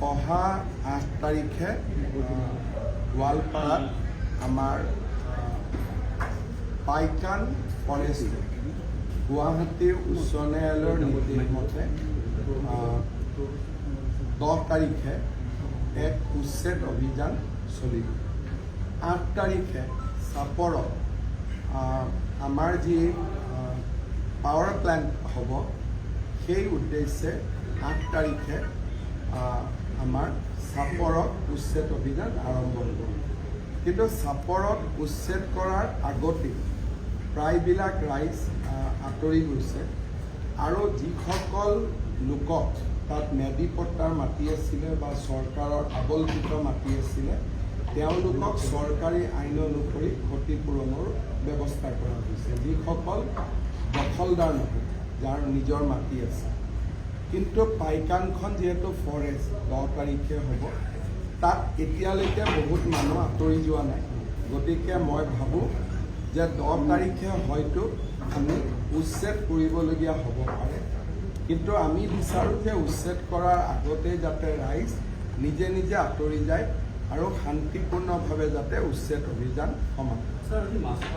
অহা 8 তাৰিখে গোৱালপাৰাত আমাৰ পাইকান ফৰেষ্ট গুৱাহাটীৰ উচ্চ ন্যায়ালয়ৰ নিৰ্দেশ মতে 10 তাৰিখে এক উচ্ছেদ অভিযান চলিব। 8 তাৰিখে চাপৰত আমাৰ যি পাৱাৰ প্লেণ্ট হ'ব সেই উদ্দেশ্যে 8 তাৰিখে আমাৰ চাপৰত উচ্ছেদ অভিযান আৰম্ভ হ'ব। কিন্তু চাপৰত উচ্ছেদ কৰাৰ আগতেই প্ৰায়বিলাক ৰাইজ আঁতৰি গৈছে আৰু যিসকল লোকক তাত মেডি পট্টাৰ মাটি আছিলে বা চৰকাৰৰ আবল্টিত মাটি আছিলে তেওঁলোকক চৰকাৰী আইন অনুসৰি ক্ষতিপূৰণৰ ব্যৱস্থা কৰা হৈছে। যিসকল দখলদাৰ নহয়, যাৰ নিজৰ মাটি আছে। কিন্তু পাইকানখন যিহেতু ফৰেষ্ট 10 তাৰিখে হ'ব, তাত এতিয়ালৈকে বহুত মানুহ আঁতৰি যোৱা নাই। গতিকে মই ভাবোঁ যে 10 তাৰিখে হয়তো আমি উচ্ছেদ কৰিবলগীয়া হ'ব পাৰে। কিন্তু আমি বিচাৰোঁ যে উচ্ছেদ কৰাৰ আগতে যাতে ৰাইজ নিজে নিজে আঁতৰি যায় আৰু শান্তিপূৰ্ণভাৱে যাতে উচ্ছেদ অভিযান সমাপ্ত হয়।